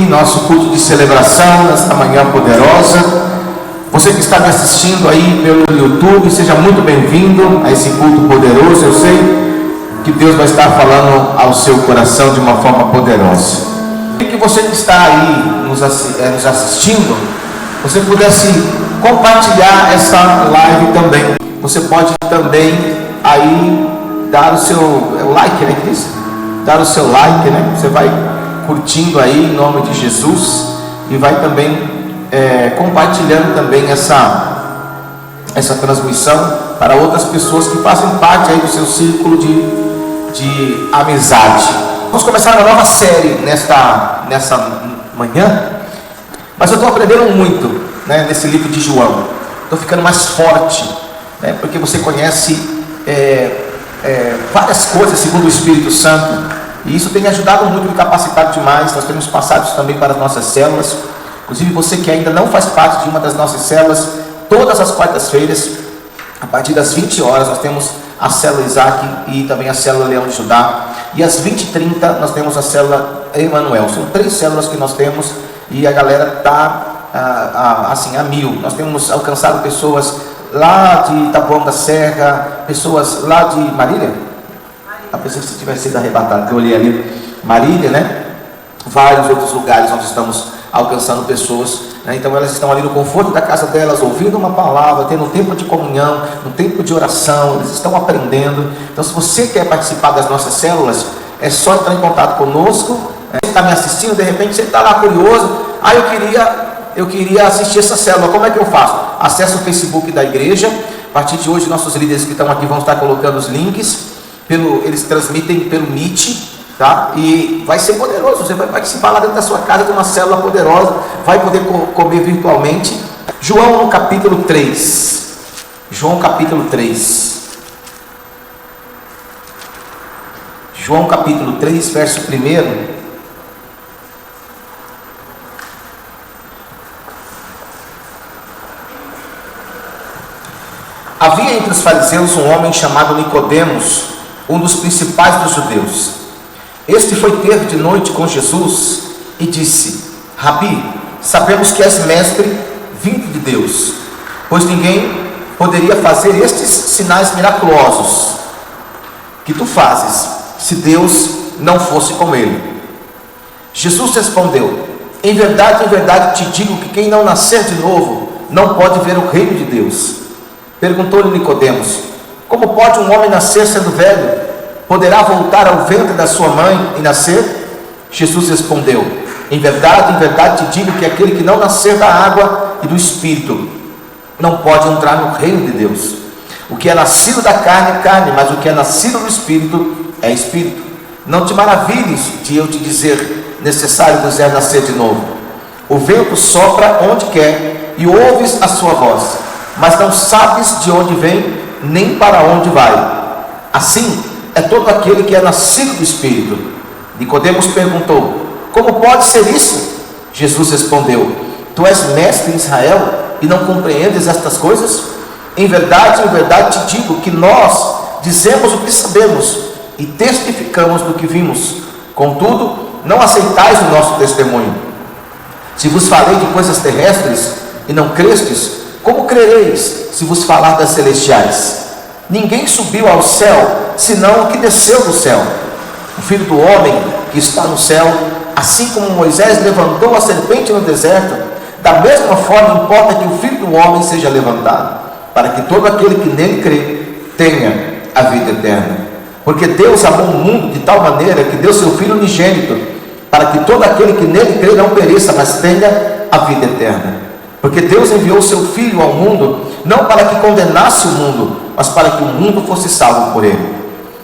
Nosso culto de celebração nesta manhã poderosa. Você que está me assistindo aí pelo YouTube, seja muito bem-vindo a esse culto poderoso. Eu sei que Deus vai estar falando ao seu coração de uma forma poderosa. E que você que está aí nos assistindo, você pudesse compartilhar essa live também. Você pode também aí dar o seu like, né, Cris? Dar o seu like, né? Você vai curtindo aí em nome de Jesus e vai também compartilhando também essa transmissão para outras pessoas que fazem parte aí do seu círculo de amizade. Vamos começar uma nova série nessa manhã, mas eu estou aprendendo muito, né, nesse livro de João. Estou ficando mais forte, né, porque você conhece várias coisas segundo o Espírito Santo. E isso tem me ajudado muito, me capacitado demais. Nós temos passado isso também para as nossas células. Inclusive você que ainda não faz parte de uma das nossas células, todas as quartas-feiras, a partir das 20 horas, nós temos a célula Isaac e também a célula Leão de Judá. E às 20h30 nós temos a célula Emanuel. São 3 células que nós temos e a galera está assim, a mil. Nós temos alcançado pessoas lá de Taboão da Serra, pessoas lá de Marília. A pessoa que tivesse sido arrebatada, que eu olhei ali, Marília, né? Vários outros lugares onde estamos alcançando pessoas, né? Então elas estão ali no conforto da casa delas, ouvindo uma palavra, tendo um tempo de comunhão, um tempo de oração, eles estão aprendendo. Então, se você quer participar das nossas células, é só entrar em contato conosco. Você está me assistindo, de repente você está lá curioso, eu queria assistir essa célula, como é que eu faço? Acesse o Facebook da igreja. A partir de hoje, nossos líderes que estão aqui vão estar colocando os links. Eles transmitem pelo Meet, tá? E vai ser poderoso. Você vai participar lá dentro da sua casa de uma célula poderosa, vai poder comer virtualmente. João no capítulo 3. João capítulo 3. João capítulo 3, verso 1. Havia entre os fariseus um homem chamado Nicodemos, um dos principais dos judeus. Este foi ter de noite com Jesus e disse: Rabi, sabemos que és mestre vindo de Deus, pois ninguém poderia fazer estes sinais miraculosos que tu fazes, se Deus não fosse com ele. Jesus respondeu: em verdade te digo que quem não nascer de novo não pode ver o reino de Deus. Perguntou-lhe Nicodemos: como pode um homem nascer sendo velho? Poderá voltar ao ventre da sua mãe e nascer? Jesus respondeu: em verdade te digo que aquele que não nascer da água e do Espírito não pode entrar no reino de Deus. O que é nascido da carne é carne, mas o que é nascido do Espírito é Espírito. Não te maravilhes de eu te dizer: necessário vos é nascer de novo. O vento sopra onde quer e ouves a sua voz, mas não sabes de onde vem nem para onde vai. Assim é todo aquele que é nascido do Espírito. Nicodemos perguntou: como pode ser isso? Jesus respondeu: tu és mestre em Israel e não compreendes estas coisas? Em verdade te digo que nós dizemos o que sabemos e testificamos do que vimos, contudo não aceitais o nosso testemunho. Se vos falei de coisas terrestres e não crestes, como crereis se vos falar das celestiais? Ninguém subiu ao céu, senão o que desceu do céu, o Filho do homem que está no céu. Assim como Moisés levantou a serpente no deserto, da mesma forma importa que o Filho do homem seja levantado, para que todo aquele que nele crê tenha a vida eterna. Porque Deus amou o mundo de tal maneira que deu seu Filho unigênito, para que todo aquele que nele crê não pereça, mas tenha a vida eterna. Porque Deus enviou o seu Filho ao mundo, não para que condenasse o mundo, mas para que o mundo fosse salvo por ele.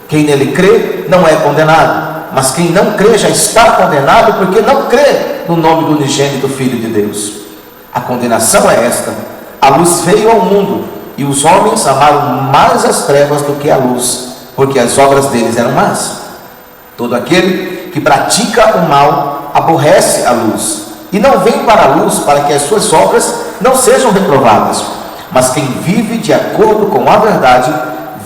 Quem nele crê não é condenado, mas quem não crê já está condenado, porque não crê no nome do unigênito Filho de Deus. A condenação é esta: a luz veio ao mundo, e os homens amaram mais as trevas do que a luz, porque as obras deles eram más. Todo aquele que pratica o mal aborrece a luz, e não vem para a luz, para que as suas obras não sejam reprovadas. Mas quem vive de acordo com a verdade,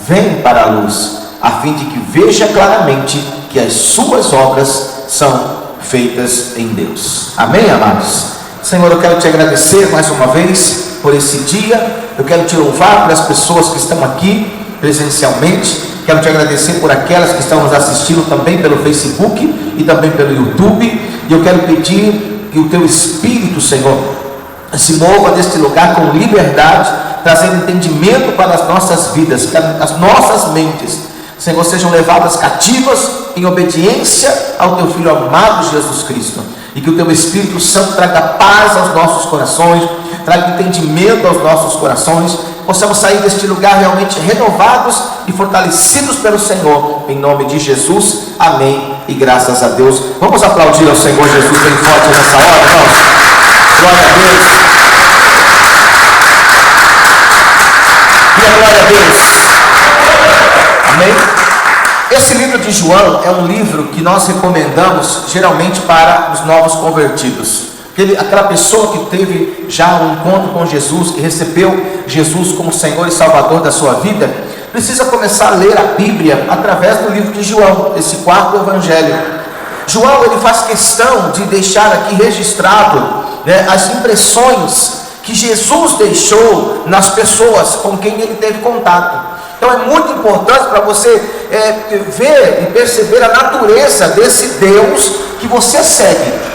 vem para a luz, a fim de que veja claramente que as suas obras são feitas em Deus. Amém, amados? Senhor, eu quero te agradecer mais uma vez por esse dia. Eu quero te louvar pelas pessoas que estão aqui presencialmente. Quero te agradecer por aquelas que estão nos assistindo também pelo Facebook e também pelo YouTube. E eu quero pedir que o teu Espírito, Senhor, se mova neste lugar com liberdade, trazendo entendimento para as nossas vidas, que as nossas mentes, Senhor, sejam levadas cativas em obediência ao teu Filho amado Jesus Cristo. E que o teu Espírito Santo traga paz aos nossos corações, traga entendimento aos nossos corações, possamos sair deste lugar realmente renovados e fortalecidos pelo Senhor, em nome de Jesus, amém, e graças a Deus. Vamos aplaudir ao Senhor Jesus bem forte nessa hora, irmãos. Glória a Deus. E a glória a Deus. Amém. Esse livro de João é um livro que nós recomendamos geralmente para os novos convertidos. Aquela pessoa que teve já um encontro com Jesus, que recebeu Jesus como Senhor e Salvador da sua vida, precisa começar a ler a Bíblia através do livro de João, esse quarto evangelho. João, ele faz questão de deixar aqui registrado, as impressões que Jesus deixou nas pessoas com quem ele teve contato. Então é muito importante para você ver e perceber a natureza desse Deus que você segue.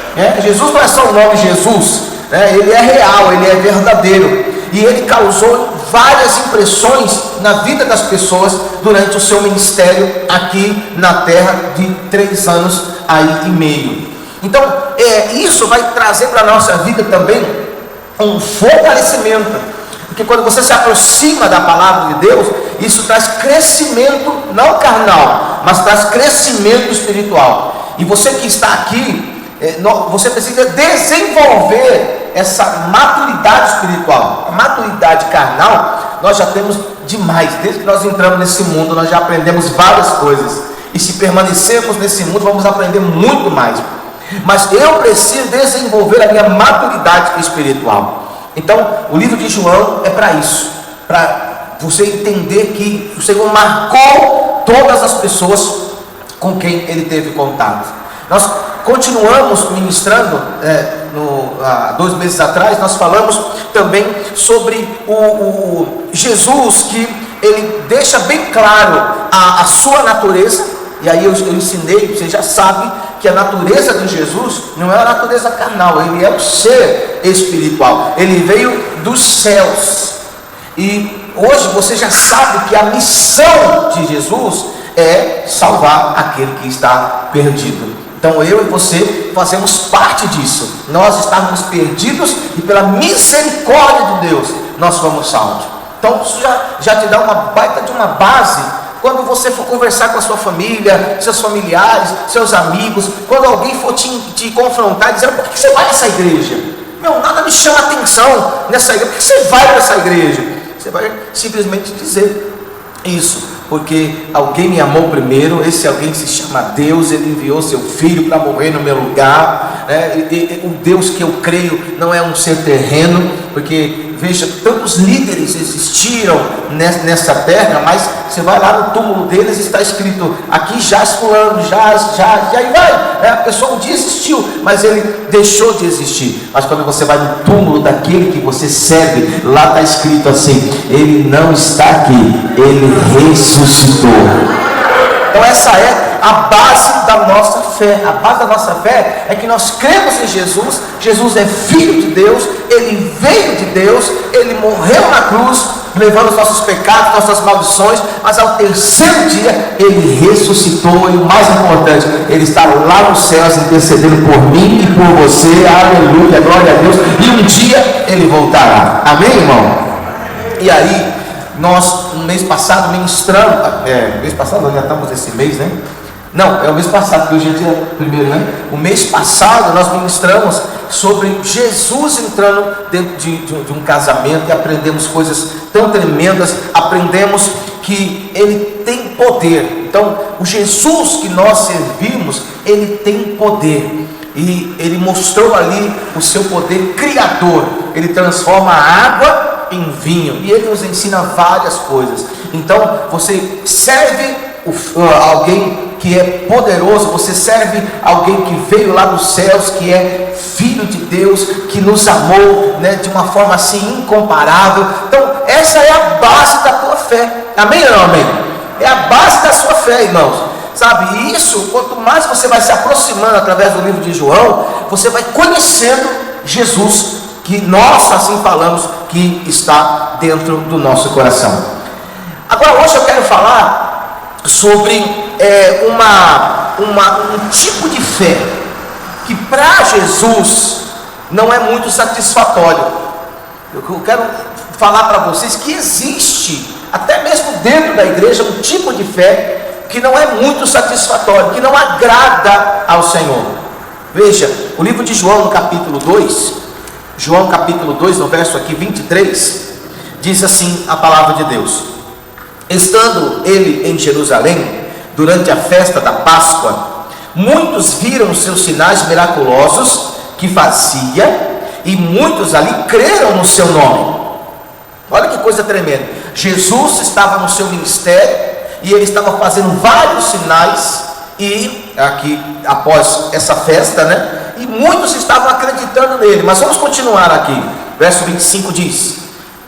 Jesus não é só o nome Jesus, ele é real, ele é verdadeiro, e ele causou várias impressões na vida das pessoas durante o seu ministério aqui na terra de 3 anos aí e meio. Então isso vai trazer para a nossa vida também um fortalecimento, porque quando você se aproxima da palavra de Deus, isso traz crescimento, não carnal, mas traz crescimento espiritual. E você que está aqui, você precisa desenvolver essa maturidade espiritual. A maturidade carnal nós já temos demais. Desde que nós entramos nesse mundo, nós já aprendemos várias coisas, e se permanecermos nesse mundo, vamos aprender muito mais. Mas eu preciso desenvolver a minha maturidade espiritual. Então o livro de João é para isso, para você entender que o Senhor marcou todas as pessoas com quem ele teve contato. Nós continuamos ministrando, há 2 meses atrás, nós falamos também sobre o Jesus, que ele deixa bem claro a sua natureza. E aí eu ensinei, você já sabe, que a natureza de Jesus não é a natureza carnal, ele é o ser espiritual, ele veio dos céus. E hoje você já sabe que a missão de Jesus é salvar aquele que está perdido. Então eu e você fazemos parte disso. Nós estávamos perdidos e pela misericórdia de Deus nós fomos salvos. Então isso já te dá uma baita de uma base. Quando você for conversar com a sua família, seus familiares, seus amigos, quando alguém for te confrontar, dizendo: por que você vai nessa igreja? Nada me chama a atenção nessa igreja. Por que você vai para essa igreja? Você vai simplesmente dizer isso: porque alguém me amou primeiro. Esse alguém se chama Deus. Ele enviou seu filho para morrer no meu lugar. O Deus que eu creio não é um ser terreno, porque veja, tantos líderes existiram nessa terra, mas você vai lá no túmulo deles, está escrito: aqui jaz fulano, jaz, e aí vai, a pessoa um dia existiu, mas ele deixou de existir. Mas quando você vai no túmulo daquele que você serve, lá está escrito assim: ele não está aqui, ele ressuscitou. Então essa é a base da nossa fé. A base da nossa fé é que nós cremos em Jesus. Jesus é Filho de Deus, ele veio de Deus, ele morreu na cruz, levando os nossos pecados, nossas maldições, mas ao 3º dia ele ressuscitou, e o mais importante, ele está lá nos céus intercedendo por mim e por você. Aleluia, glória a Deus. E um dia ele voltará. Amém, irmão? E aí nós, no mês passado, ministramos, mês passado, nós já estamos esse mês, né? Não, é o mês passado, que hoje é dia 1º, né? O mês passado nós ministramos sobre Jesus entrando dentro de um casamento, e aprendemos coisas tão tremendas. Aprendemos que ele tem poder. Então, o Jesus que nós servimos, ele tem poder. E ele mostrou ali o seu poder criador. Ele transforma a água em vinho, e ele nos ensina várias coisas. Então você serve alguém que é poderoso, você serve alguém que veio lá dos céus, que é Filho de Deus, que nos amou, né, de uma forma assim incomparável. Então essa é a base da tua fé, amém ou não amém? É a base da sua fé, irmãos, sabe? E isso, quanto mais você vai se aproximando através do livro de João, você vai conhecendo Jesus, que nós assim falamos, que está dentro do nosso coração. Agora hoje eu quero falar sobre um tipo de fé que para Jesus não é muito satisfatório. Eu quero falar para vocês que existe, até mesmo dentro da igreja, um tipo de fé que não é muito satisfatório, que não agrada ao Senhor. Veja, o livro de João no capítulo 2, João capítulo 2, no verso aqui 23, diz assim a palavra de Deus: estando ele em Jerusalém, durante a festa da Páscoa, muitos viram os seus sinais miraculosos que fazia, e muitos ali creram no seu nome. Olha que coisa tremenda. Jesus estava no seu ministério, e ele estava fazendo vários sinais, e aqui após essa festa, né? E muitos estavam acreditando nele. Mas vamos continuar aqui. Verso 25 diz: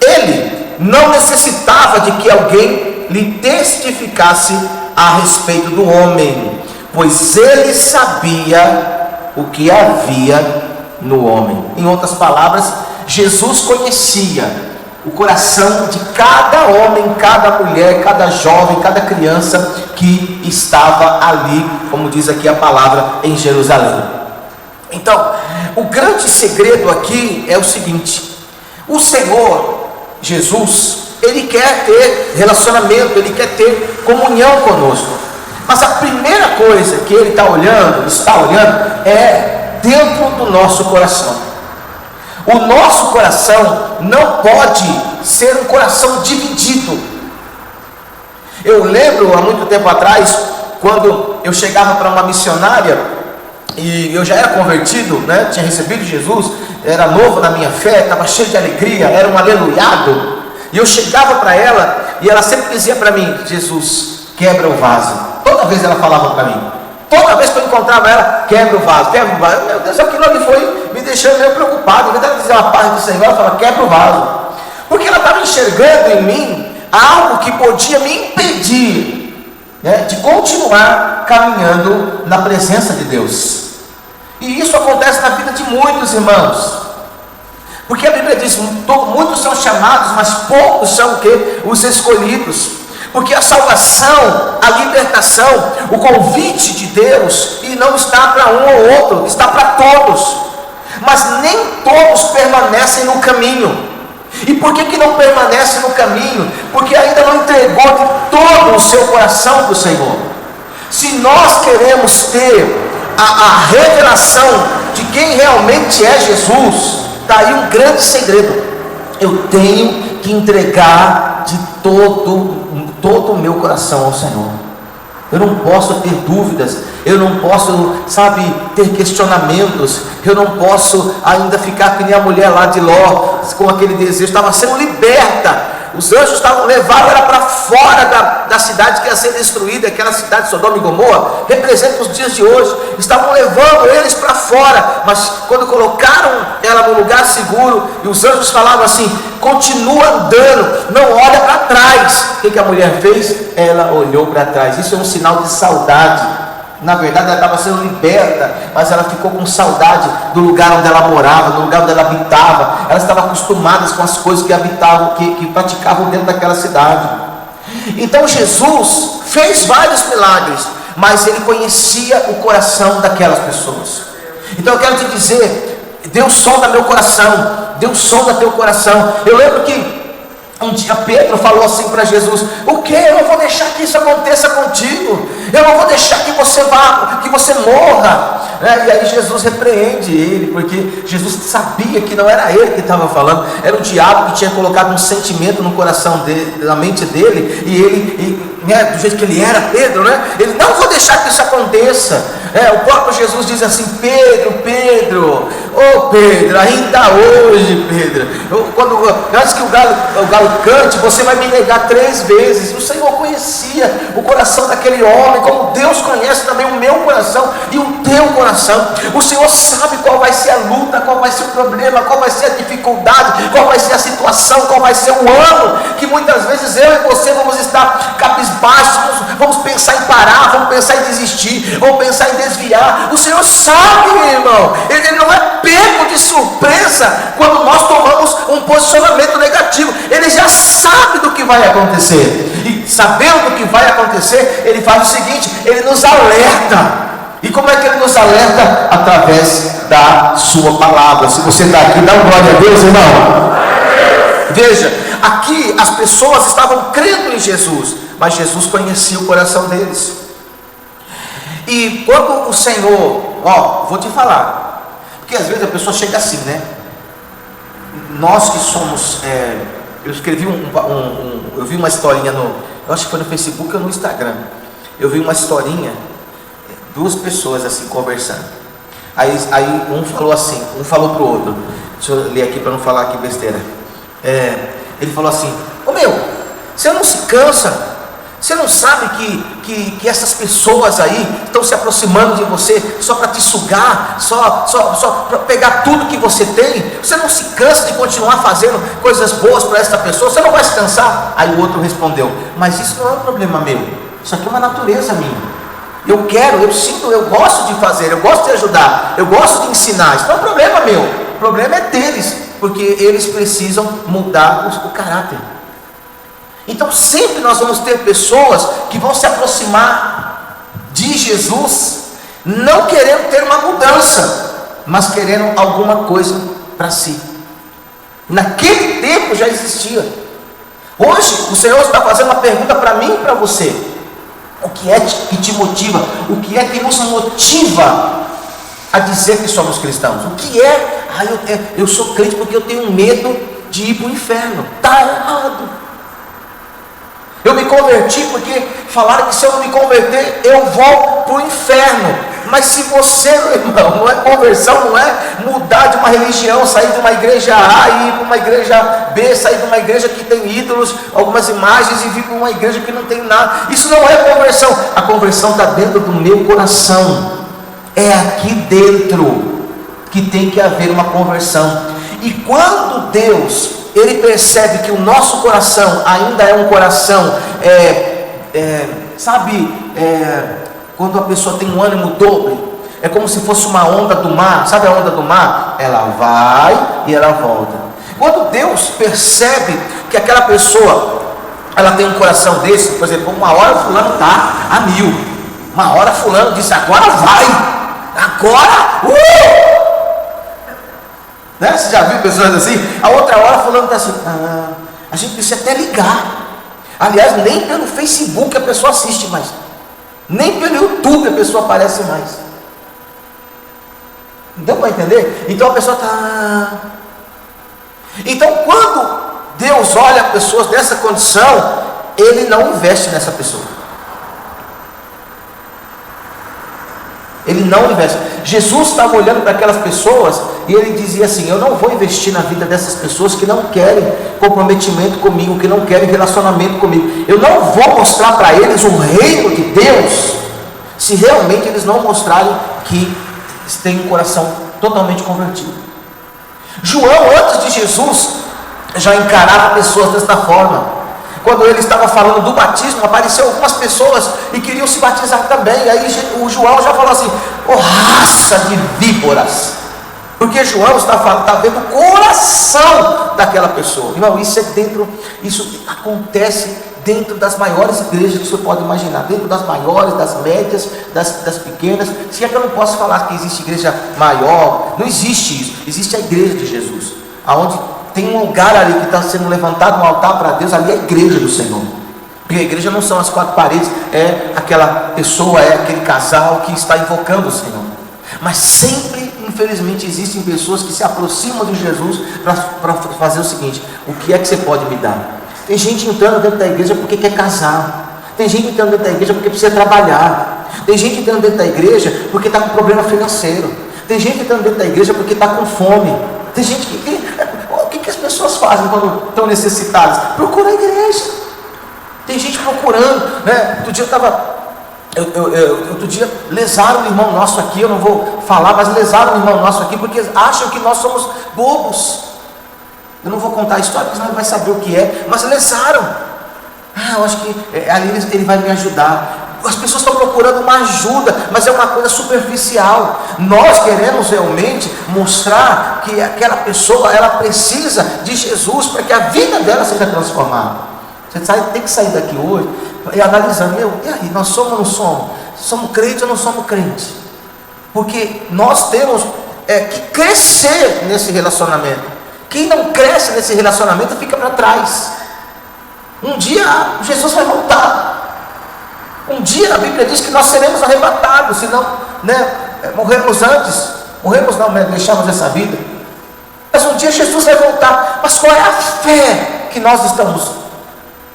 ele não necessitava de que alguém lhe testificasse a respeito do homem, pois ele sabia o que havia no homem. Em outras palavras, Jesus conhecia o coração de cada homem, cada mulher, cada jovem, cada criança que estava ali, como diz aqui a palavra, em Jerusalém. Então, o grande segredo aqui é o seguinte: o Senhor Jesus, ele quer ter relacionamento, ele quer ter comunhão conosco, mas a primeira coisa que ele está olhando é dentro do nosso coração. O nosso coração não pode ser um coração dividido. Eu lembro há muito tempo atrás, quando eu chegava para uma missionária, e eu já era convertido, né? Tinha recebido Jesus, era novo na minha fé, estava cheio de alegria, era um aleluiado, e eu chegava para ela, e ela sempre dizia para mim: Jesus, quebra o vaso. Toda vez ela falava para mim, toda vez que eu encontrava ela: quebra o vaso, quebra o vaso. Meu Deus, aquilo ali foi me deixando meio preocupado. Em vez dela dizer uma paz do Senhor, ela fala: quebra o vaso, porque ela estava enxergando em mim algo que podia me impedir, né, de continuar caminhando na presença de Deus. E isso acontece na vida de muitos irmãos, porque a Bíblia diz: muitos são chamados, mas poucos são o quê? Os escolhidos. Porque a salvação, a libertação, o convite de Deus, e não está para um ou outro, está para todos, mas nem todos permanecem no caminho. E por que não permanece no caminho? Porque ainda não entregou de todo o seu coração para o Senhor. Se nós queremos ter a revelação de quem realmente é Jesus, está aí um grande segredo: eu tenho que entregar de todo o meu coração ao Senhor. Eu não posso ter dúvidas, eu não posso, ter questionamentos, eu não posso ainda ficar que nem a mulher lá de Ló, com aquele desejo. Estava sendo liberta, os anjos levaram ela para fora da cidade que ia ser destruída. Aquela cidade de Sodoma e Gomorra representa os dias de hoje. Estavam levando eles para fora, mas quando colocaram ela no lugar seguro, e os anjos falavam assim: continua andando, não olha para trás. O que a mulher fez? Ela olhou para trás. Isso é um sinal de saudade. Na verdade ela estava sendo liberta, mas ela ficou com saudade do lugar onde ela morava, do lugar onde ela habitava. Elas estavam acostumadas com as coisas que habitavam, que praticavam dentro daquela cidade. Então Jesus fez vários milagres, mas ele conhecia o coração daquelas pessoas. Então eu quero te dizer: Deus sonda meu coração, Deus sonda teu coração. Eu lembro que um dia Pedro falou assim para Jesus: o que? Eu não vou deixar que isso aconteça contigo, eu não vou deixar que você morra. E aí Jesus repreende ele, porque Jesus sabia que não era ele que estava falando, era o diabo que tinha colocado um sentimento no coração dele, na mente dele, e ele, do jeito que ele era, Pedro, ele: não vou deixar que isso aconteça. O próprio Jesus diz assim: Pedro, Ô Pedro, ainda hoje, Pedro, antes que o galo cante, você vai me negar 3 vezes. O Senhor conhecia o coração daquele homem, como Deus conhece também o meu coração e o teu coração. O Senhor sabe qual vai ser a luta, qual vai ser o problema, qual vai ser a dificuldade, qual vai ser a situação, qual vai ser o ano que muitas vezes eu e você vamos estar cabisbaixos, vamos pensar em parar, vamos pensar em desistir, vamos pensar em desviar. O Senhor sabe, meu irmão, Ele não é pego de surpresa quando nós tomamos um posicionamento negativo. Ele já sabe do que vai acontecer, e sabendo do que vai acontecer, Ele faz o seguinte: Ele nos alerta. E como é que Ele nos alerta? Através da sua palavra. Se você está aqui, dá uma glória a Deus, irmão. Veja, aqui as pessoas estavam crendo em Jesus, mas Jesus conhecia o coração deles. E quando o Senhor, vou te falar, porque às vezes a pessoa chega assim, né? Nós que somos, eu escrevi eu vi uma historinha eu acho que foi no Facebook ou no Instagram. Eu vi uma historinha, 2 pessoas assim conversando. Aí um falou assim, um falou pro outro. Deixa eu ler aqui para não falar aqui besteira. Ele falou assim: ô meu, você não se cansa? Você não sabe que essas pessoas aí estão se aproximando de você só para te sugar, só para pegar tudo que você tem? Você não se cansa de continuar fazendo coisas boas para essa pessoa? Você não vai se cansar? Aí o outro respondeu: mas isso não é um problema meu, isso aqui é uma natureza minha. Eu gosto de fazer, eu gosto de ajudar, eu gosto de ensinar. Isso não é um problema meu, o problema é deles, porque eles precisam mudar o caráter. Então sempre nós vamos ter pessoas que vão se aproximar de Jesus, não querendo ter uma mudança, mas querendo alguma coisa para si. Naquele tempo já existia. Hoje o Senhor está fazendo uma pergunta para mim e para você: o que é que te motiva? O que é que nos motiva a dizer que somos cristãos? O que é? Eu sou crente porque eu tenho medo de ir para o inferno. Está errado. Eu me converti porque falaram que se eu não me converter, eu vou para o inferno. Mas se você, meu irmão, não é conversão, não é mudar de uma religião, sair de uma igreja A e ir para uma igreja B, sair de uma igreja que tem ídolos, algumas imagens, e vir para uma igreja que não tem nada. Isso não é conversão. A conversão está dentro do meu coração. É aqui dentro que tem que haver uma conversão. E quando Deus, Ele percebe que o nosso coração ainda é um coração, quando a pessoa tem um ânimo dobre, é como se fosse uma onda do mar. Sabe a onda do mar? Ela vai e ela volta. Quando Deus percebe que aquela pessoa, ela tem um coração desse, por exemplo, uma hora fulano está a 1000, uma hora fulano disse: agora vai, agora, né? Você já viu pessoas assim? A outra hora fulano está assim: a gente precisa até ligar. Aliás, nem pelo Facebook a pessoa assiste mais, nem pelo YouTube a pessoa aparece mais. Deu para entender? Então a pessoa está. Então quando Deus olha pessoas dessa condição, Ele não investe nessa pessoa. Ele não investe. Jesus estava olhando para aquelas pessoas e Ele dizia assim: eu não vou investir na vida dessas pessoas que não querem comprometimento comigo, que não querem relacionamento comigo. Eu não vou mostrar para eles o reino de Deus se realmente eles não mostrarem que têm um coração totalmente convertido. João, antes de Jesus, já encarava pessoas desta forma. Quando ele estava falando do batismo, apareceu algumas pessoas e queriam se batizar também. Aí o João já falou assim: raça de víboras. Porque João está vendo o coração daquela pessoa. Irmão, isso acontece dentro das maiores igrejas que você pode imaginar. Dentro das maiores, das médias, das pequenas. Se é que eu não posso falar que existe igreja maior, não existe isso. Existe a igreja de Jesus, aonde tem um lugar ali que está sendo levantado, um altar para Deus. Ali é a igreja do Senhor. Porque a igreja não são as 4 paredes, é aquela pessoa, é aquele casal que está invocando o Senhor. Mas sempre, infelizmente, existem pessoas que se aproximam de Jesus para fazer o seguinte: o que é que você pode me dar? Tem gente entrando dentro da igreja porque quer casar. Tem gente entrando dentro da igreja porque precisa trabalhar. Tem gente entrando dentro da igreja porque está com problema financeiro. Tem gente entrando dentro da igreja porque está com fome. Tem gente o que as pessoas fazem quando estão necessitadas? Procura a igreja. Tem gente procurando, né? Outro dia eu estava... outro dia lesaram um irmão nosso aqui, eu não vou falar, mas lesaram um irmão nosso aqui porque acham que nós somos bobos. Eu não vou contar a história, porque senão ele vai saber o que é, mas lesaram. Eu acho que ali ele vai me ajudar. As pessoas estão procurando uma ajuda, mas é uma coisa superficial. Nós queremos realmente mostrar que aquela pessoa, ela precisa de Jesus para que a vida dela seja transformada. Você tem que sair daqui hoje e analisar, e aí, nós somos ou não somos? Somos crentes ou não somos crentes? Porque nós temos que crescer nesse relacionamento. Quem não cresce nesse relacionamento fica para trás. Um dia Jesus vai voltar. Um dia a Bíblia diz que nós seremos arrebatados, se não, morrermos antes. Morremos não, deixamos essa vida. Mas um dia Jesus vai voltar. Mas qual é a fé que nós estamos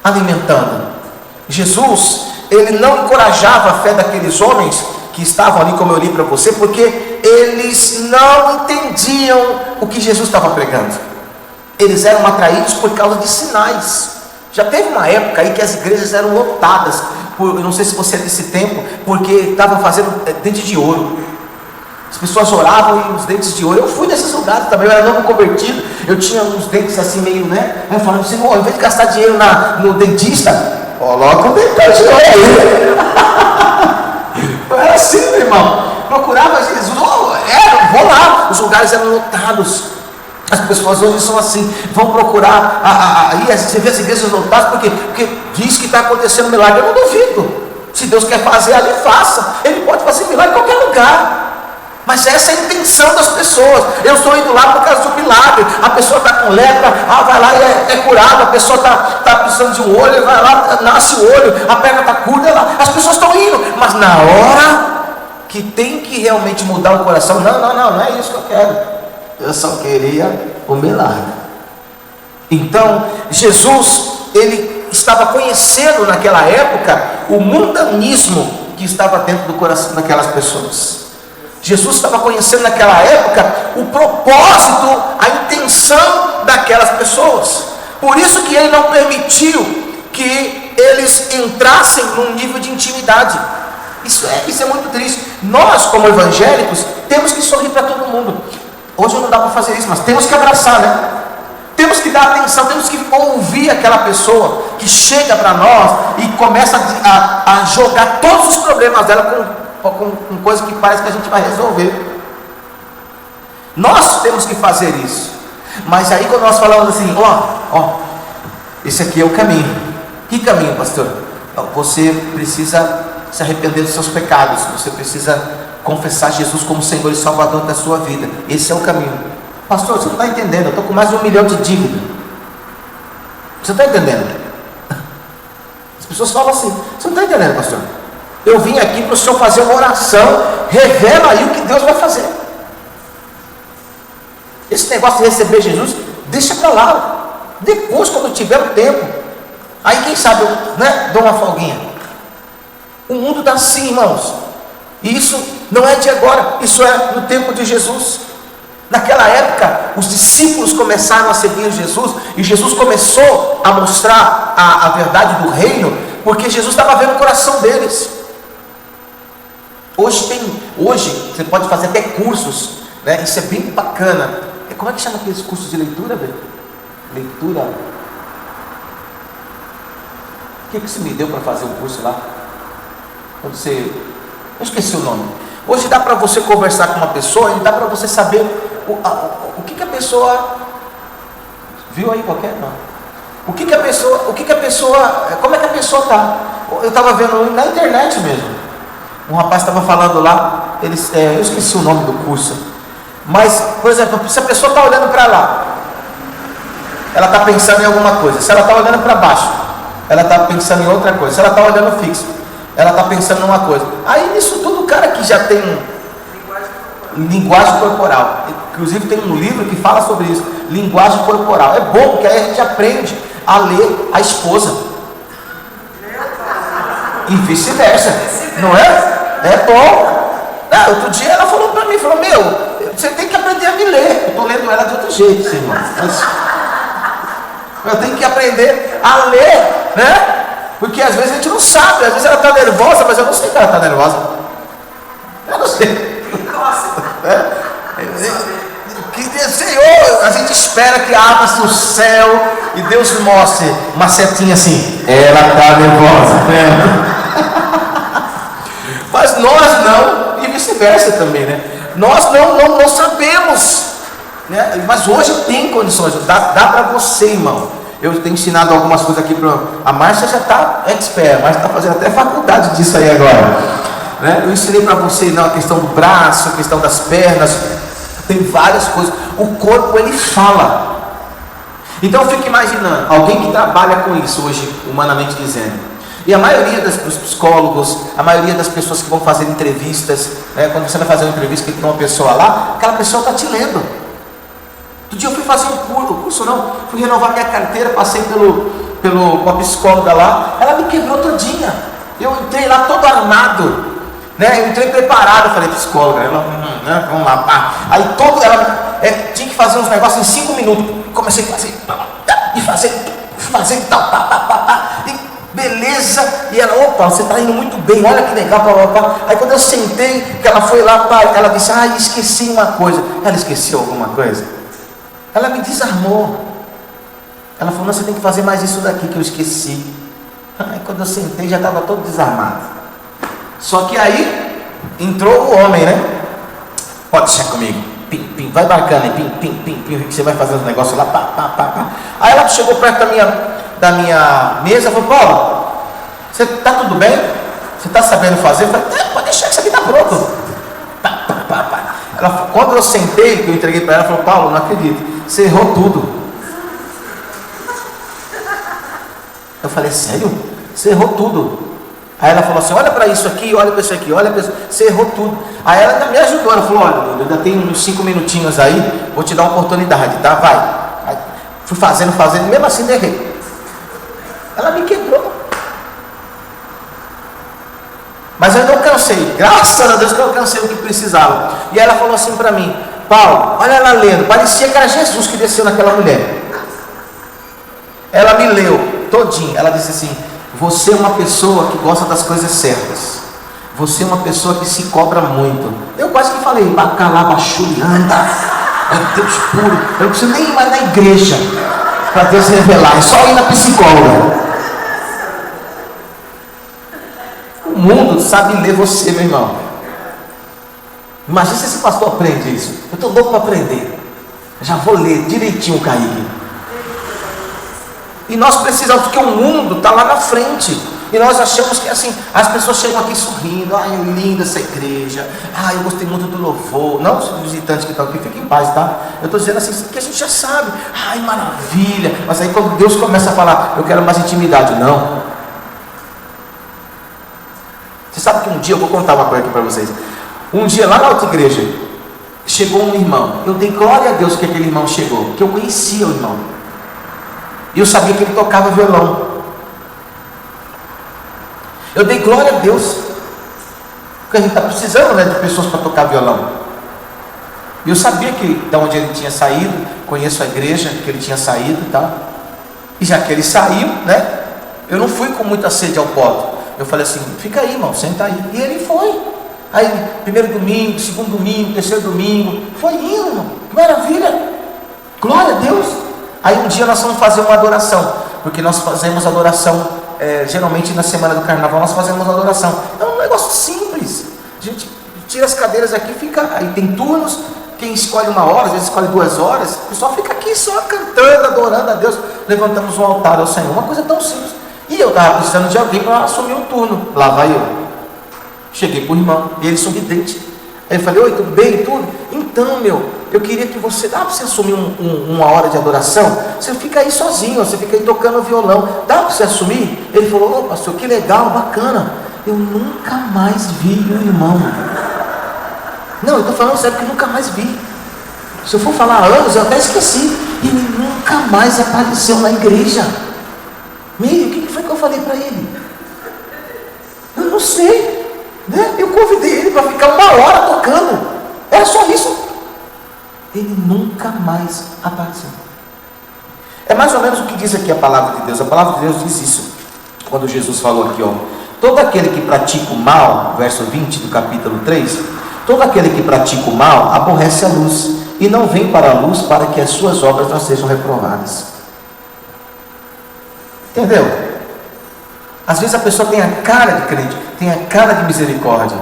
alimentando? Jesus, ele não encorajava a fé daqueles homens que estavam ali, como eu li para você, porque eles não entendiam o que Jesus estava pregando. Eles eram atraídos por causa de sinais. Já teve uma época aí que as igrejas eram lotadas, eu não sei se você é desse tempo, porque estavam fazendo dente de ouro. As pessoas oravam e os dentes de ouro. Eu fui nesses lugares também, eu era novo convertido, eu tinha uns dentes assim meio, eu falava assim, ao invés de gastar dinheiro no dentista, coloca um dente de ouro aí. Eu era assim, meu irmão, procurava Jesus, vou lá, os lugares eram lotados. As pessoas hoje são assim, vão procurar, você vê as igrejas lotadas, porque diz que está acontecendo milagre. Eu não duvido. Se Deus quer fazer ali, faça. Ele pode fazer milagre em qualquer lugar. Mas essa é a intenção das pessoas. Eu estou indo lá por causa do milagre. A pessoa está com lepra, vai lá e é curado. A pessoa está precisando de um olho, vai lá, nasce o olho. A perna está curta, as pessoas estão indo. Mas na hora que tem que realmente mudar o coração, não é isso que eu quero. Eu só queria o milagre. Então, Jesus, ele estava conhecendo naquela época o mundanismo que estava dentro do coração daquelas pessoas. Jesus estava conhecendo naquela época o propósito, a intenção daquelas pessoas. Por isso que ele não permitiu que eles entrassem num nível de intimidade. Isso é muito triste. Nós, como evangélicos, temos que sorrir para todo mundo. Hoje não dá para fazer isso, mas temos que abraçar, né? Temos que dar atenção, temos que ouvir aquela pessoa que chega para nós e começa a jogar todos os problemas dela com coisa que parece que a gente vai resolver. Nós temos que fazer isso. Mas aí quando nós falamos assim, esse aqui é o caminho. Que caminho, pastor? Você precisa se arrepender dos seus pecados, você precisa confessar Jesus como Senhor e Salvador da sua vida. Esse é o caminho. Pastor, você não está entendendo, eu estou com mais de 1 milhão de dívida. Você está entendendo? As pessoas falam assim, você não está entendendo, pastor? Eu vim aqui para o senhor fazer uma oração, revela aí o que Deus vai fazer. Esse negócio de receber Jesus, deixa para lá. Depois, quando tiver o tempo, aí quem sabe, dou uma folguinha. O mundo está assim, irmãos. E isso não é de agora, isso é no tempo de Jesus. Naquela época, os discípulos começaram a seguir Jesus, e Jesus começou a mostrar a verdade do reino, porque Jesus estava vendo o coração deles. Hoje você pode fazer até cursos, isso é bem bacana. Como é que chama aqueles cursos de leitura, velho? Leitura. O que você me deu para fazer um curso lá? Quando você... Eu esqueci o nome. Hoje dá para você conversar com uma pessoa e dá para você saber o que a pessoa viu aí qualquer não. Como é que a pessoa está. Eu estava vendo na internet mesmo. Um rapaz estava falando lá, eu esqueci o nome do curso. Mas, por exemplo, se a pessoa está olhando para lá, ela está pensando em alguma coisa. Se ela está olhando para baixo, ela está pensando em outra coisa. Se ela está olhando fixo, ela está pensando em uma coisa. Aí nisso tudo, o cara que já tem linguagem corporal, inclusive tem um livro que fala sobre isso, linguagem corporal. É bom, porque aí a gente aprende a ler a esposa e vice-versa, não é? É bom. Outro dia ela falou para mim, falou, você tem que aprender a me ler. Eu estou lendo ela de outro jeito, sim, irmão. Eu tenho que aprender a ler, né? Porque às vezes a gente não sabe, às vezes ela está nervosa, mas eu não sei que ela está nervosa. Eu não sei. Senhor, a gente espera que abra-se o céu e Deus mostre uma setinha assim, ela está nervosa, né? Mas nós não, e vice-versa também, né? Nós não sabemos, né? Mas hoje tem condições, dá para você, irmão. Eu tenho ensinado algumas coisas aqui para a Márcia, já está expert, a Márcia está fazendo até faculdade disso aí agora, né? Eu ensinei para você a questão do braço, a questão das pernas, tem várias coisas. O corpo ele fala. Então eu fico imaginando alguém que trabalha com isso hoje, humanamente dizendo. E a maioria dos psicólogos, a maioria das pessoas que vão fazer entrevistas, né, quando você vai fazer uma entrevista que tem uma pessoa lá, aquela pessoa está te lendo. Outro dia eu fui fazer fui renovar minha carteira, passei uma psicóloga lá, ela me quebrou todinha. Eu entrei lá todo armado, né? Eu entrei preparado, falei, psicóloga, né, vamos lá, pá. Aí ela tinha que fazer uns negócios em 5 minutos. Comecei a fazer, e fazer e tal, e beleza, e ela, opa, você está indo muito bem, olha que legal, Aí quando eu sentei, que ela foi lá, ela disse, esqueci uma coisa. Ela esqueceu alguma coisa? Ela me desarmou. Ela falou, não, você tem que fazer mais isso daqui que eu esqueci. Aí quando eu sentei, já estava todo desarmado. Só que aí, entrou o homem, né? Pode deixar comigo, pim, pim, vai bacana, pim, pim, pim, pim, que você vai fazer os negócios lá, pá. Aí ela chegou perto da minha mesa e falou, Paulo, você está tudo bem? Você está sabendo fazer? Eu falei, pode deixar que isso aqui está pronto. Quando eu sentei, que eu entreguei para ela, ela falou, Paulo, não acredito, você errou tudo. Eu falei, sério? Você errou tudo. Aí ela falou assim, olha para isso aqui, olha para isso aqui, olha para isso. Você errou tudo. Aí ela ainda me ajudou, ela falou, olha, eu ainda tenho uns 5 minutinhos aí, vou te dar uma oportunidade, tá? Vai. Aí, fui fazendo, mesmo assim errei. Ela me quebrou. Mas eu não cansei, graças a Deus que eu alcancei o que precisava. E ela falou assim para mim, Paulo, olha ela lendo, parecia que era Jesus que desceu naquela mulher. Ela me leu todinho, ela disse assim, você é uma pessoa que gosta das coisas certas, você é uma pessoa que se cobra muito. Eu quase que falei, bacalá, anda, é Deus puro, eu não preciso nem ir mais na igreja para Deus revelar, é só ir na psicóloga. O mundo sabe ler você, meu irmão. Imagina se esse pastor aprende isso. Eu estou louco para aprender. Eu já vou ler direitinho o Kaique. E nós precisamos, porque o mundo está lá na frente. E nós achamos que assim, as pessoas chegam aqui sorrindo, ai, é linda essa igreja, ai, eu gostei muito do louvor. Não, os visitantes que estão aqui, fiquem em paz, tá? Eu estou dizendo assim, que a gente já sabe, ai, maravilha. Mas aí quando Deus começa a falar, eu quero mais intimidade, não. Você sabe que um dia, eu vou contar uma coisa aqui para vocês. Um dia lá na outra igreja, chegou um irmão. Eu dei glória a Deus que aquele irmão chegou, porque eu conhecia o irmão. E eu sabia que ele tocava violão. Eu dei glória a Deus, porque a gente está precisando, né, de pessoas para tocar violão. E eu sabia que de onde ele tinha saído, conheço a igreja que ele tinha saído e tal. E já que ele saiu, né, eu não fui com muita sede ao pote. Eu falei assim, fica aí, irmão, senta aí. E ele foi. Aí, primeiro domingo, segundo domingo, terceiro domingo, foi indo, irmão. Que maravilha. Glória a Deus. Aí um dia nós vamos fazer uma adoração, porque nós fazemos adoração, geralmente na semana do carnaval nós fazemos adoração. É um negócio simples. A gente tira as cadeiras aqui, fica, aí tem turnos, quem escolhe 1 hora, às vezes escolhe 2 horas, o pessoal fica aqui só cantando, adorando a Deus, levantamos um altar ao Senhor, uma coisa tão simples. E eu estava precisando de alguém para assumir um turno. Lá vai eu. Cheguei para o irmão, e ele sorridente. Aí eu falei, oi, tudo bem? Tudo? Então, eu queria que você, dá para você assumir uma hora de adoração? Você fica aí sozinho, você fica aí tocando violão. Dá para você assumir? Ele falou, ô pastor, que legal, bacana. Eu nunca mais vi o irmão. Não, eu estou falando sério que eu nunca mais vi. Se eu for falar há anos, eu até esqueci. Ele nunca mais apareceu na igreja. O que foi que eu falei para ele? Eu não sei. né? Eu convidei ele para ficar 1 hora tocando. Era só isso. Ele nunca mais apareceu. É mais ou menos o que diz aqui a palavra de Deus. A palavra de Deus diz isso. Quando Jesus falou aqui, ó, todo aquele que pratica o mal, verso 20 do capítulo 3, todo aquele que pratica o mal aborrece a luz e não vem para a luz para que as suas obras não sejam reprovadas. Entendeu? Às vezes a pessoa tem a cara de crente, tem a cara de misericórdia,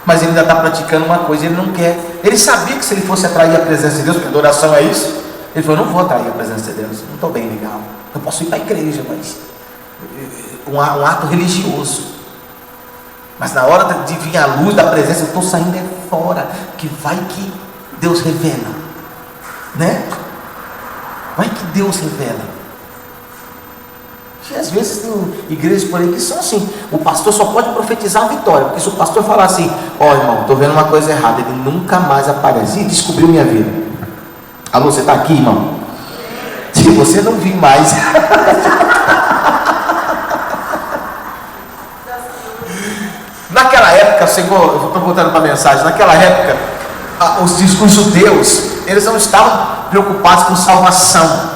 mas ele ainda está praticando uma coisa, ele não quer. Ele sabia que se ele fosse atrair a presença de Deus, porque adoração é isso, ele falou: não vou atrair a presença de Deus, não estou bem legal, eu posso ir para a igreja, mas um ato religioso, mas na hora de vir a luz da presença, eu estou saindo fora, que vai que Deus revela, né? Vai que Deus revela. E às vezes tem igrejas por aí que são assim, o pastor só pode profetizar a vitória, porque se o pastor falar assim: ó, irmão, estou vendo uma coisa errada, ele nunca mais aparece, e descobriu minha vida. Alô, você está aqui, irmão? Se você não vir mais naquela época, Senhor, eu estou voltando para a mensagem, naquela época os judeus, eles não estavam preocupados com salvação.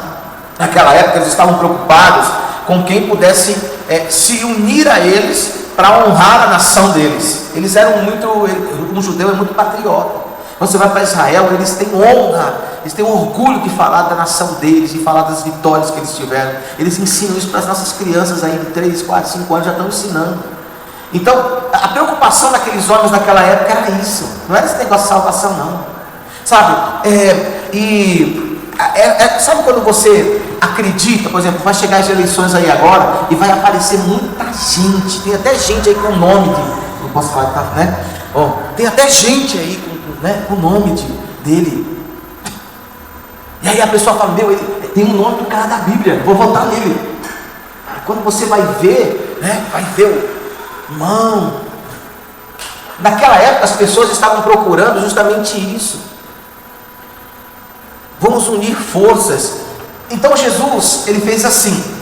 Naquela época eles estavam preocupados com quem pudesse se unir a eles para honrar a nação deles. Eles eram muito, um judeu é muito patriota. Quando você vai para Israel, eles têm honra, eles têm orgulho de falar da nação deles, de falar das vitórias que eles tiveram. Eles ensinam isso para as nossas crianças aí de 3, 4, 5 anos, já estão ensinando. Então, a preocupação daqueles homens naquela época era isso, não era esse negócio de salvação, não, sabe? Sabe quando você acredita, por exemplo, vai chegar as eleições aí agora e vai aparecer muita gente, tem até gente aí com o nome de, não posso falar, tá, né? Tem até gente aí com o nome dele, e aí a pessoa fala: meu, ele tem um nome do cara da Bíblia, vou votar nele. Aí quando você vai ver, né, vai ver o irmão. Naquela época as pessoas estavam procurando justamente isso. Vamos unir forças. Então Jesus, ele fez assim.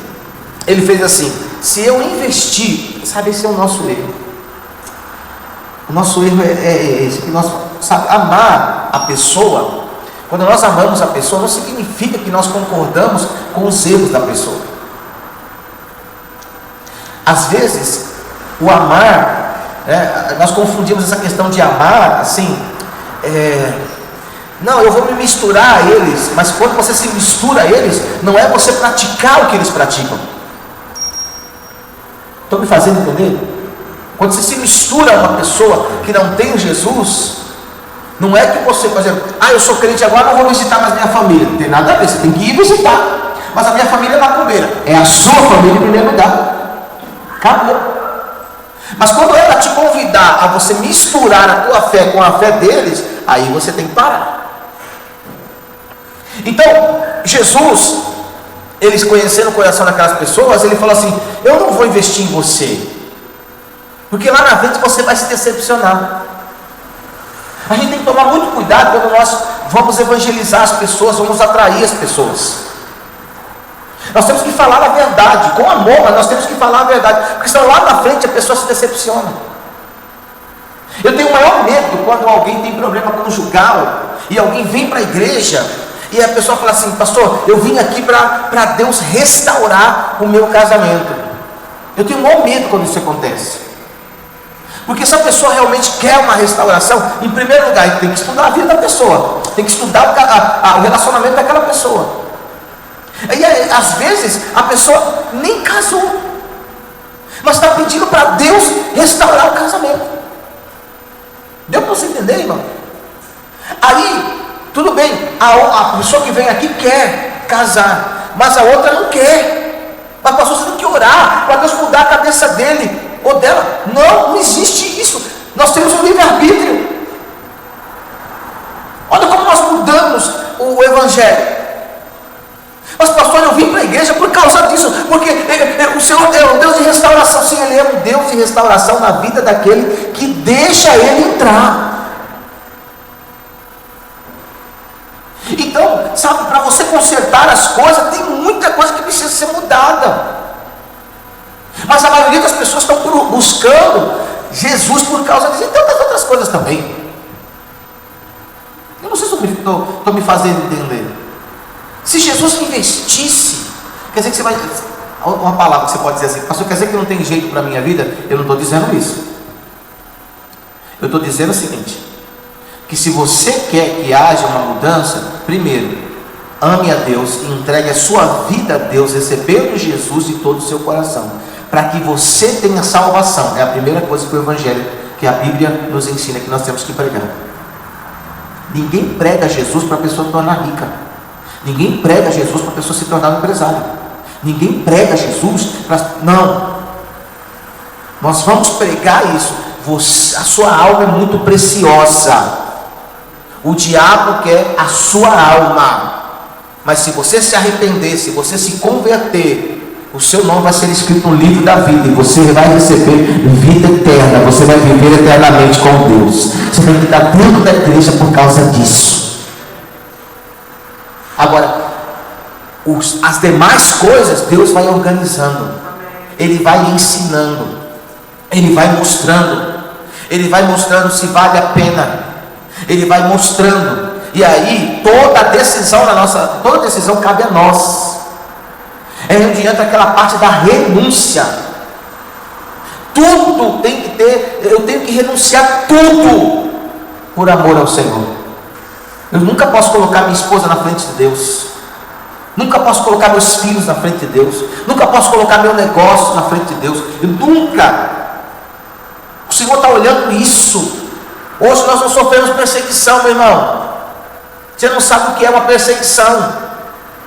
Se eu investir, sabe, esse é o nosso erro. O nosso erro é esse, que nós, sabe, amar a pessoa. Quando nós amamos a pessoa, não significa que nós concordamos com os erros da pessoa. Às vezes o amar, nós confundimos essa questão de amar, assim, não, eu vou me misturar a eles, mas quando você se mistura a eles, não é você praticar o que eles praticam. Estão me fazendo entender? Quando você se mistura a uma pessoa que não tem Jesus, não é que você, por exemplo, eu sou crente agora, não vou visitar mais minha família. Não tem nada a ver, você tem que ir visitar. Mas a minha família é macumbeira. É a sua família em primeiro lugar. Acabou. Mas quando ela te convidar a você misturar a tua fé com a fé deles, aí você tem que parar. Então, Jesus, eles conhecendo o coração daquelas pessoas, ele falou assim: eu não vou investir em você, porque lá na frente você vai se decepcionar. A gente tem que tomar muito cuidado quando nós vamos evangelizar as pessoas, vamos atrair as pessoas. Nós temos que falar a verdade, com amor, mas nós temos que falar a verdade, porque senão lá na frente a pessoa se decepciona. Eu tenho o maior medo quando alguém tem problema conjugal e alguém vem para a igreja e a pessoa fala assim: pastor, eu vim aqui para Deus restaurar o meu casamento. Eu tenho o maior medo quando isso acontece. Porque se a pessoa realmente quer uma restauração, em primeiro lugar, tem que estudar a vida da pessoa, tem que estudar o relacionamento daquela pessoa. E aí, às vezes a pessoa nem casou, mas está pedindo para Deus restaurar o casamento. Deu para você entender, irmão? Aí, tudo bem, a pessoa que vem aqui quer casar, mas a outra não quer. Mas a pessoa tem que orar para Deus mudar a cabeça dele ou dela. Não existe isso. Nós temos um livre-arbítrio. Olha como nós mudamos o evangelho. Mas pastor, eu vim para a igreja por causa disso, porque o Senhor é um Deus de restauração. Sim, Ele é um Deus de restauração na vida daquele que deixa Ele entrar. Então, sabe, para você consertar as coisas, tem muita coisa que precisa ser mudada. Mas a maioria das pessoas estão buscando Jesus por causa disso, e tantas outras coisas também. Eu não sei se estou me fazendo entender. Se Jesus investisse, quer dizer que você vai... Uma palavra que você pode dizer assim: pastor, quer dizer que não tem jeito para a minha vida? Eu não estou dizendo isso. Eu estou dizendo o seguinte: que se você quer que haja uma mudança, primeiro, ame a Deus e entregue a sua vida a Deus, recebendo Jesus de todo o seu coração, para que você tenha salvação. É a primeira coisa que o Evangelho, que a Bíblia nos ensina, que nós temos que pregar. Ninguém prega Jesus para a pessoa se tornar rica. Ninguém prega Jesus para a pessoa se tornar um empresário. Ninguém prega Jesus para... Não. Nós vamos pregar isso. A sua alma é muito preciosa. O diabo quer a sua alma. Mas se você se arrepender, se você se converter, o seu nome vai ser escrito no livro da vida, e você vai receber vida eterna. Você vai viver eternamente com Deus. Você tem que estar dentro da igreja por causa disso. Agora, as demais coisas Deus vai organizando. Ele vai ensinando. Ele vai mostrando. Ele vai mostrando se vale a pena. Ele vai mostrando. E aí, toda decisão cabe a nós. É onde entra aquela parte da renúncia. Tudo tem que ter, eu tenho que renunciar tudo por amor ao Senhor. Eu nunca posso colocar minha esposa na frente de Deus. Nunca posso colocar meus filhos na frente de Deus. Nunca posso colocar meu negócio na frente de Deus. Eu nunca. O Senhor está olhando isso. Hoje nós não sofremos perseguição, meu irmão. Você não sabe o que é uma perseguição.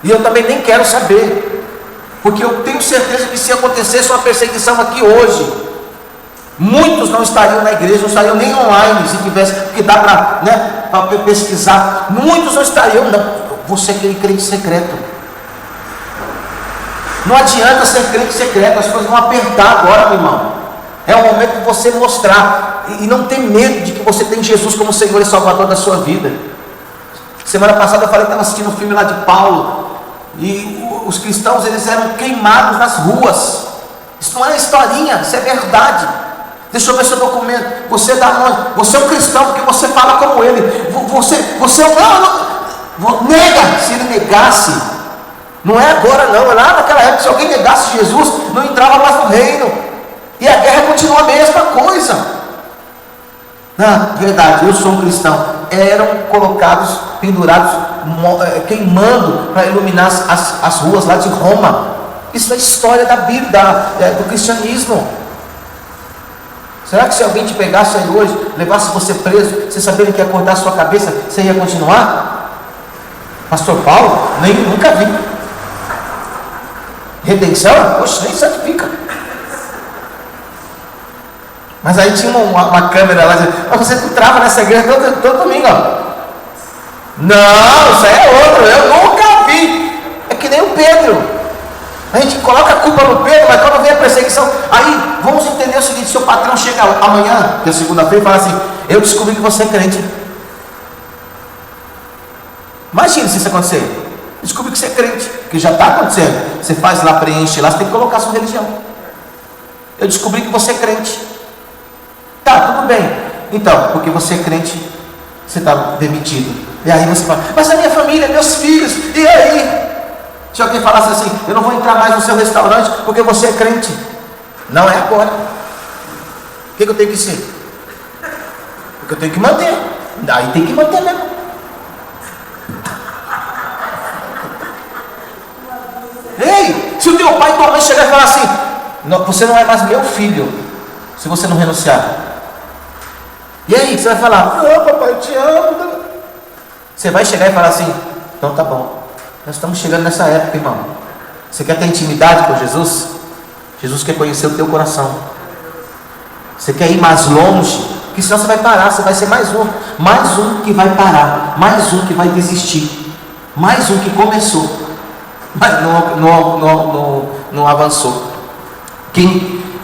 E eu também nem quero saber. Porque eu tenho certeza que se acontecesse uma perseguição aqui hoje, muitos não estariam na igreja, não estariam nem online, se tivesse, porque dá para pesquisar. Muitos não estariam. Você é aquele crente secreto. Não adianta ser crente secreto, as coisas vão apertar agora, meu irmão. É o momento de você mostrar e não ter medo de que você tem Jesus como Senhor e Salvador da sua vida. Semana passada eu falei que estava assistindo um filme lá de Paulo, e os cristãos, eles eram queimados nas ruas. Isso não é historinha, isso é verdade. Deixa eu ver seu documento. Você é da onde? Você é um cristão porque você fala como ele. Você é um... Nega. Se ele negasse, não é agora não, é lá naquela época, se alguém negasse Jesus, não entrava mais no reino, e a guerra continua a mesma coisa. Na verdade, eu sou um cristão. Eram colocados, pendurados, queimando para iluminar as ruas lá de Roma. Isso é história da Bíblia, do cristianismo. Será que se alguém te pegasse aí hoje, levasse você preso, você sabendo que ia cortar a sua cabeça, você ia continuar? Pastor Paulo? Nunca vi. Redenção? Poxa, nem santifica. Mas aí tinha uma câmera lá dizendo: você entrava nessa igreja todo domingo, ó. Não, isso aí é outro, eu nunca vi. É que nem o Pedro. A gente coloca a culpa no Pedro, mas quando vem a perseguição, aí vamos entender o seguinte: seu patrão chega amanhã, que é segunda-feira, e fala assim: eu descobri que você é crente. Imagina se isso acontecer. Descobri que você é crente, que já está acontecendo. Você faz lá, preenche lá, você tem que colocar a sua religião. Eu descobri que você é crente. Tá, tudo bem. Então, porque você é crente, você está demitido. E aí você fala: mas a minha família, meus filhos, e aí? Se alguém falasse assim: eu não vou entrar mais no seu restaurante porque você é crente. Não é agora. O que eu tenho que ser? Porque eu tenho que manter. Aí tem que manter mesmo. Ei, se o teu pai e tua mãe chegar e falar assim: não, você não é mais meu filho se você não renunciar. E aí, você vai falar: não, papai, eu te amo. Você vai chegar e falar assim: então tá bom, nós estamos chegando nessa época, irmão. Você quer ter intimidade com Jesus? Jesus quer conhecer o teu coração. Você quer ir mais longe? Porque senão você vai parar, você vai ser mais um que vai parar, mais um que vai desistir, mais um que começou, mas não avançou.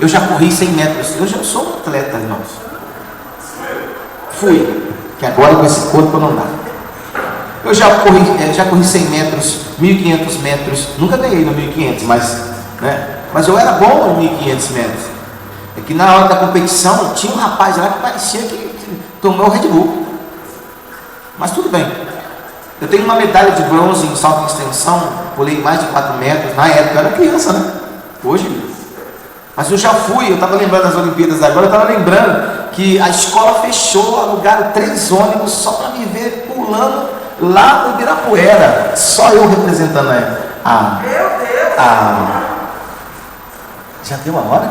Eu já corri 100 metros, eu já sou um atleta, irmãos. Fui, que agora com esse corpo não dá. Eu já corri 100 metros, 1.500 metros, nunca ganhei no 1.500, mas eu era bom em 1.500 metros. É que na hora da competição tinha um rapaz lá que parecia que tomou o Red Bull. Mas tudo bem. Eu tenho uma medalha de bronze em salto de extensão, pulei mais de 4 metros. Na época eu era criança, né? Hoje. Mas eu já fui, eu estava lembrando das Olimpíadas agora, eu estava lembrando que a escola fechou, alugaram 3 ônibus só para me ver pulando lá no Ibirapuera. Só eu representando Já deu a hora?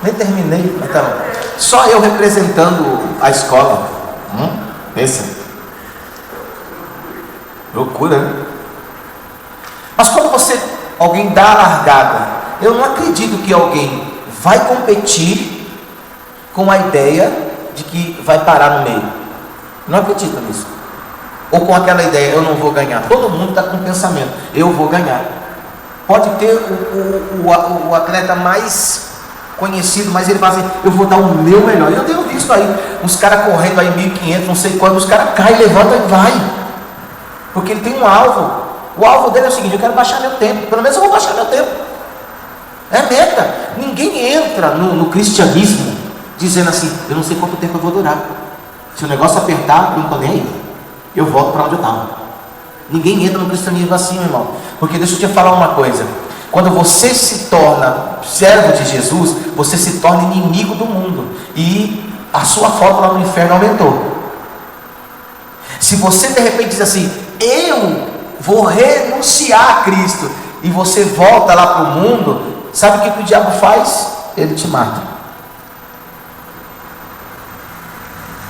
Nem terminei. Então, só eu representando a escola. Pensa. Loucura, né? Mas quando alguém dá a largada, eu não acredito que alguém vai competir com a ideia de que vai parar no meio. Não acredito nisso. Ou com aquela ideia, eu não vou ganhar. Todo mundo está com o pensamento, eu vou ganhar. Pode ter o atleta mais conhecido, mas ele fala assim, eu vou dar o meu melhor. Eu tenho visto aí, uns caras correndo aí 1.500, não sei quanto, os caras caem, levantam e vai. Porque ele tem um alvo. O alvo dele é o seguinte, eu quero baixar meu tempo. Pelo menos eu vou baixar meu tempo. É meta. Ninguém entra no cristianismo dizendo assim, eu não sei quanto tempo eu vou durar. Se o negócio apertar, eu não estou nem aí. Eu volto para onde eu estava. Ninguém entra no cristianismo assim, meu irmão. Porque deixa eu te falar uma coisa. Quando você se torna servo de Jesus, você se torna inimigo do mundo. E a sua falta lá no inferno aumentou. Se você de repente diz assim, eu vou renunciar a Cristo, e você volta lá para o mundo, sabe o que o diabo faz? Ele te mata.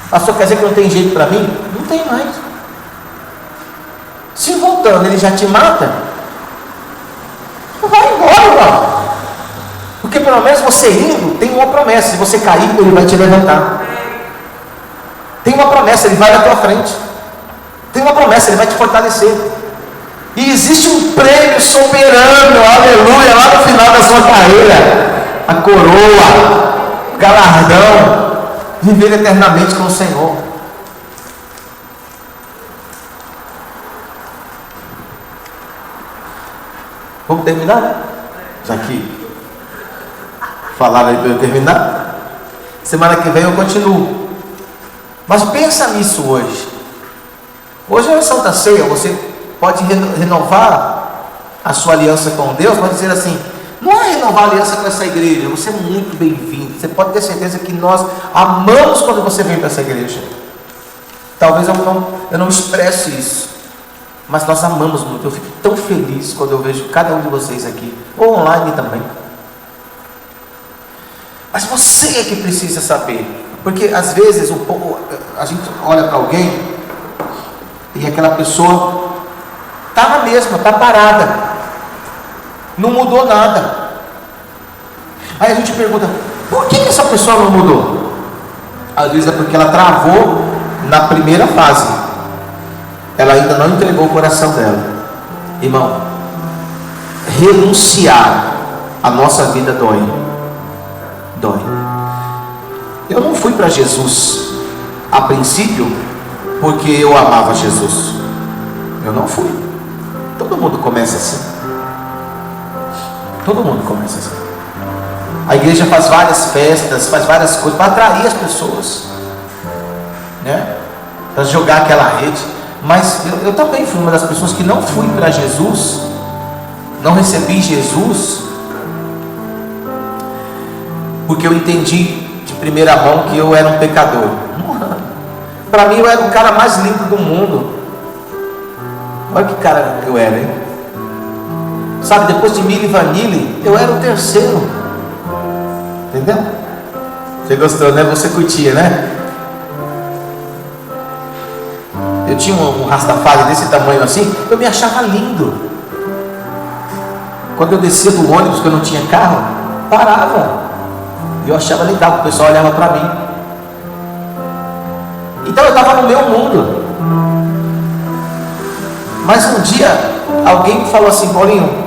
Pastor, quer dizer que não tem jeito para mim? Não tem mais. Se voltando ele já te mata, vai embora, irmão. Porque pelo menos você indo, tem uma promessa, se você cair, ele vai te levantar. Tem uma promessa, ele vai na tua frente. Tem uma promessa, ele vai te fortalecer. E existe um prêmio soberano, aleluia, lá no final da sua carreira. A coroa, o galardão, viver eternamente com o Senhor. Vamos terminar, né? Já que falaram aí para eu terminar. Semana que vem eu continuo. Mas pensa nisso hoje. Hoje é a Santa Ceia, você pode renovar a sua aliança com Deus, pode dizer assim, não é renovar a aliança com essa igreja, você é muito bem-vindo, você pode ter certeza que nós amamos quando você vem para essa igreja. Talvez eu não expresse isso, mas nós amamos muito. Eu fico tão feliz quando eu vejo cada um de vocês aqui, ou online também. Mas você é que precisa saber, porque às vezes a gente olha para alguém e aquela pessoa está na mesma, está parada, não mudou nada. Aí a gente pergunta, por que essa pessoa não mudou? Às vezes é porque ela travou na primeira fase, ela ainda não entregou o coração dela. Irmão, renunciar a nossa vida dói. Eu não fui para Jesus a princípio porque eu amava Jesus. Eu não fui. Todo mundo começa assim. Todo mundo começa assim. A igreja faz várias festas, faz várias coisas para atrair as pessoas, né? Para jogar aquela rede. Mas eu também fui uma das pessoas que não fui para Jesus, não recebi Jesus, porque eu entendi de primeira mão que eu era um pecador. Para mim eu era o cara mais limpo do mundo. Olha que cara eu era, hein? Sabe, depois de Milli Vanilli, eu era o terceiro. Entendeu? Você gostou, né? Você curtia, né? Eu tinha um Rastafari desse tamanho assim, eu me achava lindo. Quando eu descia do ônibus, que eu não tinha carro, parava. E eu achava legal, o pessoal olhava para mim. Então eu estava no meu mundo. Mas um dia, alguém me falou assim, Paulinho,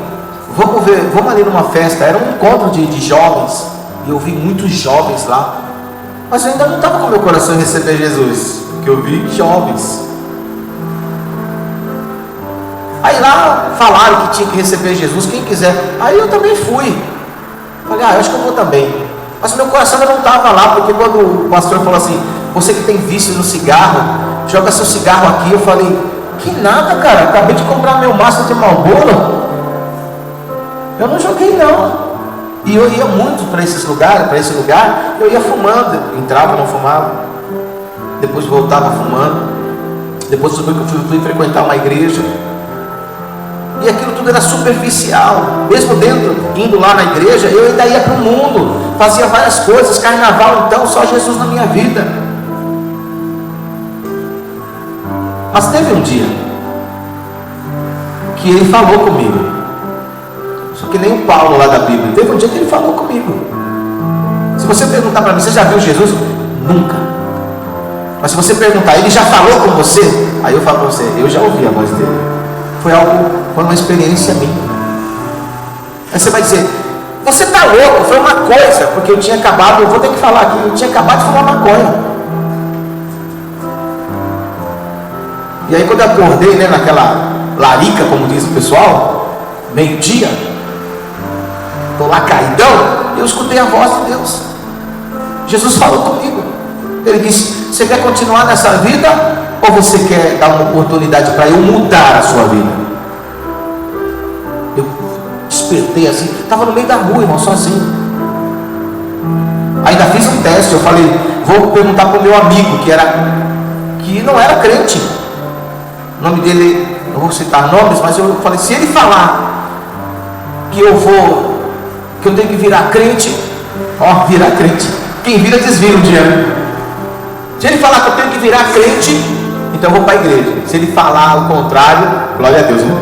vamos ali numa festa. Era um encontro de jovens, e eu vi muitos jovens lá. Mas eu ainda não estava com meu coração em receber Jesus, porque eu vi jovens. Aí lá falaram que tinha que receber Jesus, quem quiser. Aí eu também fui. Falei, eu acho que eu vou também. Mas meu coração não estava lá, porque quando o pastor falou assim, você que tem vício no cigarro, joga seu cigarro aqui. Eu falei, que nada, cara, acabei de comprar meu maço de Marlboro. Eu não joguei não. E eu ia muito para esse lugar, eu ia fumando, entrava, não fumava, depois voltava fumando, depois eu fui frequentar uma igreja, e aquilo tudo era superficial. Mesmo indo lá na igreja, eu ainda ia para o mundo, fazia várias coisas, carnaval, então só Jesus na minha vida. Mas teve um dia que ele falou comigo, só que nem o Paulo lá da Bíblia. Teve um dia que ele falou comigo. Se você perguntar para mim, você já viu Jesus? Nunca. Mas se você perguntar, ele já falou com você? Aí eu falo para você, eu já ouvi a voz dele. Foi uma experiência minha. Aí você vai dizer, você está louco? Foi uma coisa, porque eu tinha acabado, eu vou ter que falar aqui, eu tinha acabado de fumar maconha. E aí quando eu acordei, né, naquela larica, como diz o pessoal, meio-dia, estou lá caidão, eu escutei a voz de Deus. Jesus falou comigo. Ele disse, você quer continuar nessa vida, ou você quer dar uma oportunidade para eu mudar a sua vida? Eu despertei assim, estava no meio da rua, irmão, sozinho. Ainda fiz um teste, eu falei, vou perguntar para o meu amigo, que não era crente. O nome dele, não vou citar nomes, mas eu falei, se ele falar que eu tenho que virar crente, virar crente, quem vira desvia um dia. Se ele falar que eu tenho que virar crente, então eu vou para a igreja. Se ele falar o contrário, glória a Deus, né?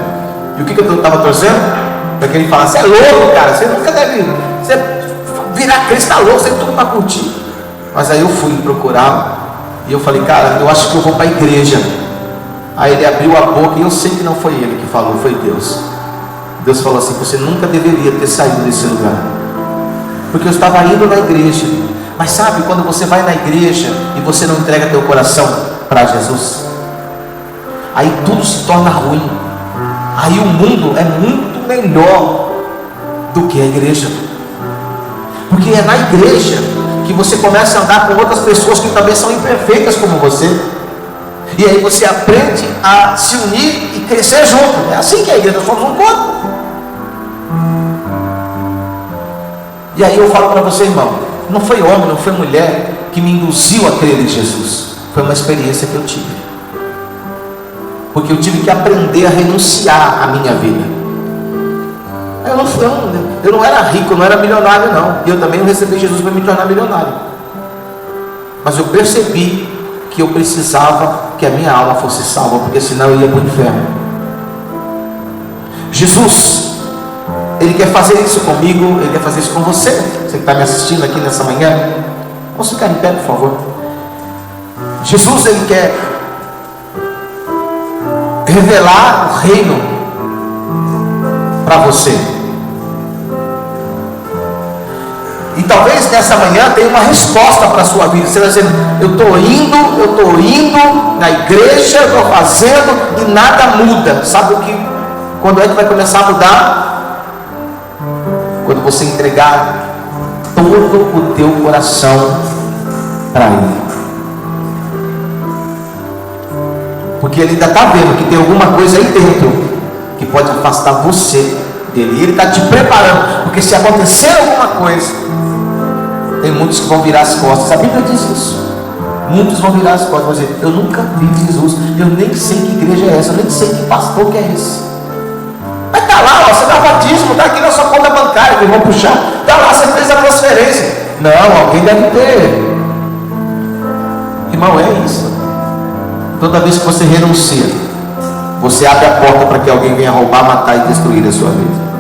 E o que eu estava torcendo? Para que ele falasse, você é louco, cara, você nunca deve virar crente, está louco, você tem tudo para curtir. Mas aí eu fui procurar, e eu falei, cara, eu acho que eu vou para a igreja. Aí ele abriu a boca, e eu sei que não foi ele que falou, foi Deus. Deus falou assim, você nunca deveria ter saído desse lugar, porque eu estava indo na igreja. Mas sabe, quando você vai na igreja e você não entrega teu coração para Jesus, aí tudo se torna ruim. Aí o mundo é muito melhor do que a igreja, porque é na igreja que você começa a andar com outras pessoas que também são imperfeitas como você, e aí você aprende a se unir e crescer junto. É assim que é a igreja, nós somos um corpo. E aí eu falo para você, irmão, não foi homem, não foi mulher que me induziu a crer em Jesus. Foi uma experiência que eu tive, porque eu tive que aprender a renunciar à minha vida. Eu não era rico, eu não era milionário não, e eu também não recebi Jesus para me tornar milionário. Mas eu percebi que eu precisava que a minha alma fosse salva, porque senão eu ia para o inferno. Jesus, Ele quer fazer isso comigo, Ele quer fazer isso com você. Você que está me assistindo aqui nessa manhã, vamos ficar em pé, por favor. Jesus, Ele quer revelar o reino para você. E talvez nessa manhã tenha uma resposta para a sua vida. Você vai dizer, eu estou indo na igreja, estou fazendo e nada muda. Sabe quando é que vai começar a mudar? Quando você entregar todo o teu coração para Ele. Porque Ele ainda está vendo que tem alguma coisa aí dentro que pode afastar você dele. E Ele está te preparando, porque se acontecer alguma coisa, tem muitos que vão virar as costas. A Bíblia diz isso. Muitos vão virar as costas, vão dizer, eu nunca vi Jesus, eu nem sei que igreja é essa, eu nem sei que pastor que é esse. Mas está lá, você dá batismo, está aqui na sua conta bancária, que vão puxar, está lá, você fez a transferência. Não, alguém deve ter. Irmão, é isso. Toda vez que você renuncia, você abre a porta para que alguém venha roubar, matar e destruir a sua vida.